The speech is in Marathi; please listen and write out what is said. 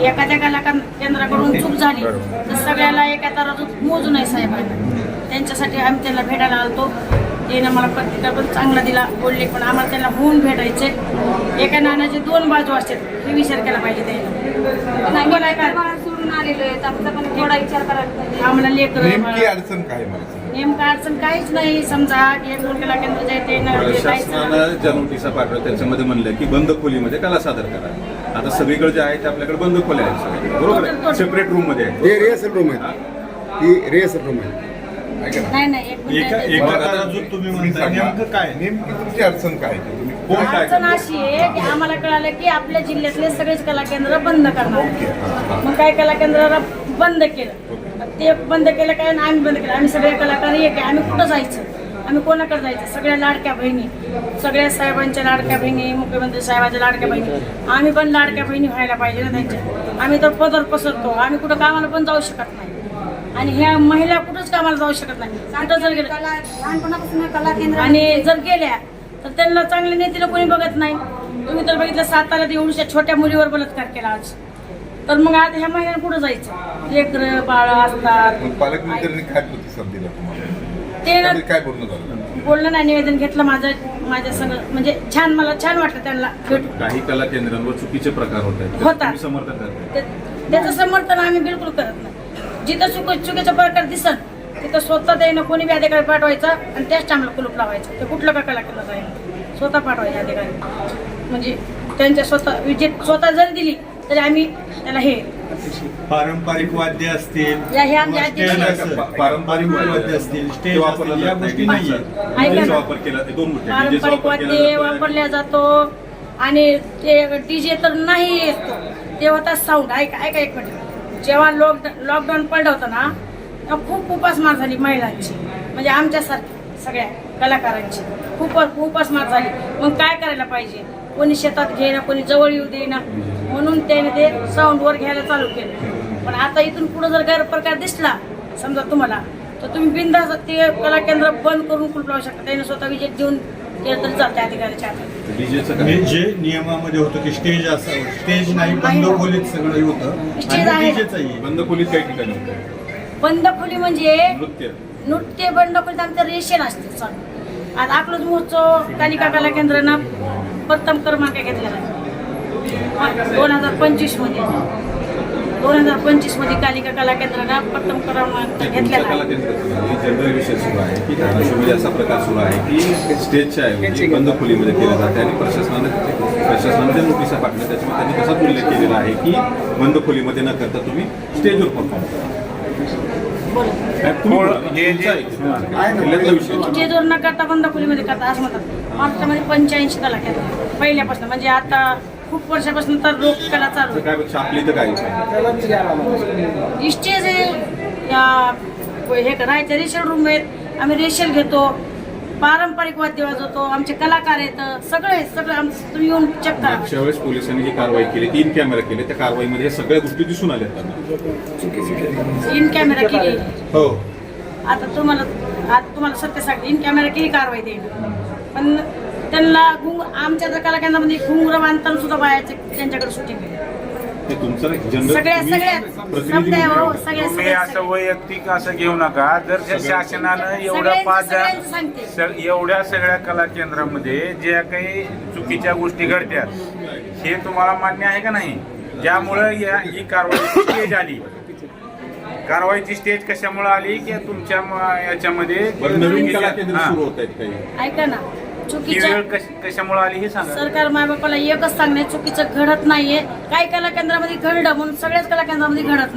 एखाद्या कलाकार केंद्राकडून चूक झाली तर सगळ्याला एका तराजूत मोजू नये साहेबांना. त्यांच्यासाठी आम्ही त्यांना भेटायला आलतो. त्यानं मला पत्रिका पण चांगला दिला, बोलले, पण आम्हाला त्यांना होऊन भेटायचे. एका नाण्याचे दोन बाजू असतात हे विचार केला पाहिजे. त्याला सोडून आलेलो आहे, आमचा पण थोडा विचार करायला पाहिजे. आम्हाला लेकर नेमकी अडचण काय मला नेमका अडचण काहीच नाही. समजा एक कला केंद्र जे ते शासनानं ज्या नोटिसा पाठवल्या त्याच्यामध्ये म्हणलं की बंद खोलीमध्ये कला सादर करा. आता सगळीकडे जे आहे ते आपल्याकडे बंद खोल्या आहेत सगळे, बरोबर आहे, सेपरेट रूम मध्ये आहे. हे रिहर्सल रूम आहे, ही रिहर्सल रूम आहे. नाही नाही एक मिनिट. तुम्ही म्हणता नेमकं काय, नेमकी तुमची अडचण काय, तुम्ही कोण काय अडचण अशी आहे की आम्हाला कळालं की आपल्या जिल्ह्यातले सगळेच कला केंद्र बंद करणार. मग काय कला केंद्राला बंद केलं, ते बंद केलं काय, आम्ही बंद केलं. आम्ही सगळे कलाकार एक आहे, आम्ही कुठं जायचं, आम्ही कोणाकडे जायचं, सगळ्या लाडक्या बहिणी, सगळ्या साहेबांच्या लाडक्या बहिणी, मुख्यमंत्री साहेबांच्या लाडक्या बहिणी, आम्ही पण लाडक्या बहिणी व्हायला पाहिजे ना त्यांच्या. आम्ही तर पदर पसरतो, आम्ही कुठं कामाला पण जाऊ शकत नाही आणि ह्या महिला कुठंच कामाला जाऊ शकत नाही. कुठं जर गेलं लहानपणापासून कला केंद्र आणि जर गेल्या तर त्यांना चांगले नेतीला कोणी बघत नाही. तुम्ही तर बघितलं साताऱ्यात एवढ्या छोट्या मुलीवर बलात्कार केला आज, तर मग आता ह्या महिन्यात कुठं जायचं, लेकर बाळ असतात. पालकमंत्र्यांनी काय प्रतिसाद दिला तुम्हाला, ते काय बोलणं झालं? बोलणं नाही, निवेदन घेतलं माझ्या संग, म्हणजे छान, मला छान वाटलं त्यांना भेटून. काही कला केंद्रांवर चुकीचे प्रकार होत आहेत, होतात. तुम्ही समर्थन करताय? त्याचं समर्थन आम्ही बिलकुल करत नाही. जिथं चुकीचा प्रकार दिसत तिथं स्वतः त्यानं कोणी बी अधिकारी पाठवायचा आणि त्याच टाइमला कुलूप लावायचं. ते कुठलं का कला केलं जाईल, स्वतः पाठवायचे अधिकारी. म्हणजे त्यांच्या स्वतः जरी दिली तरी आम्ही त्याला हे पारंपरिक वाद्य असतील, हे आमच्या पारंपरिक वाद्य असतील, स्टेज वापरला असतील, या जात गोष्टी नाही. नाहीये. ऐका ना. वापर केला ते दोन गोष्टी, पारंपरिक वाद्य वापरल्या जातो आणि ते डीजे तर नाही येतो, ते होता साऊंड. ऐका एक मिनिट. जेव्हा लॉकडाऊन पडलं होतं ना, तेव्हा खूप उपासमार झाली महिलांची, म्हणजे आमच्यासारखी सगळ्या कलाकारांची खूप उपासमार झाली. मग काय करायला पाहिजे, कोणी शेतात घेईना, कोणी जवळ येऊ देईना, म्हणून त्याने ते साऊंडवर घ्यायला चालू केलं. पण आता इथून पुढे जर गैरप्रकार दिसला समजा तुम्हाला, तर तुम्ही बिनधास्त ते कला केंद्र बंद करून कुलूप लावू शकता. त्याने स्वतः विजेत देऊन केलं तरी चालते अधिकाऱ्याच्या हातात. जे नियमामध्ये होतं की स्टेज असावं, स्टेज नाही, बंद खोलीत सगळं होतं. स्टेज आहे. बंद खोलीत काही ठिकाणी होतं. बंद खोली म्हणजे नृत्य बंद खोलीत आमचं रेशन असते चालू. आता अकलूज महोत्सव कालिका कला केंद्रानं प्रथम क्रमांक घेतलेला आहे 2025 मध्ये कालिका कला केंद्रानं प्रथम क्रमांक घेतलेला आहे. जनरल विषय सुरू आहे की धाराशिवमध्ये असा प्रकार सुरू आहे की स्टेजच्या ऐवजी बंद खोलीमध्ये केलं जाते आणि प्रशासनाने नोटिसा पाठवल्या त्याच्यामध्ये त्यांनी तसाच उल्लेख केलेला आहे की बंद खोलीमध्ये न करता तुम्ही स्टेजवर परफॉर्म करा. स्टेजवर न करता बंद खोलीमध्ये करता असं म्हणतात. महाराष्ट्रामध्ये 85 कला केंद्र पहिल्यापासून, म्हणजे आता खूप वर्षापासून तर लोककला चालू काय आपली तर काय स्टेज आहे, हे करायचं रेशल रूम आहेत, आम्ही रेशल घेतो, पारंपरिक वाद्य वाजवतो, आमचे कलाकार आहेत, सगळं आमचं तुम्ही येऊन चेक करा. मागच्या वेळेस पोलिसांनी जी कारवाई केली, 3 कॅमेरा केले, त्या कारवाईमध्ये सगळ्या गोष्टी दिसून आल्या त्यांना. 3 कॅमेरा केली. हो, आता तुम्हाला सत्य सांगते, 3 कॅमेरा केली कारवाई देईल, पण त्यांना आमच्या जर कला केंद्रामध्ये घुंगरं बांधताना सुद्धा बायाचे त्यांच्याकडे शूटिंग ते तुमचं जनरल तुम्ही असं वैयक्तिक असं घेऊ नका. जर त्या शासनानं एवढ्या सगळ्या कला केंद्रामध्ये ज्या काही चुकीच्या गोष्टी घडतात हे तुम्हाला मान्य आहे का नाही? त्यामुळं ही कारवाईची स्टेज आली. कारवाईची स्टेज कशामुळे आली की तुमच्या याच्यामध्ये नवीन कला केंद्र सुरू होत आहेत काही. ऐका ना, कशामुळे आली हे सांगा. सरकार मायबापाला एकच सांगणे, चुकीचं घडत नाहीये. काही कला केंद्रामध्ये घडलं म्हणून सगळ्याच कला केंद्रामध्ये घडत नाही.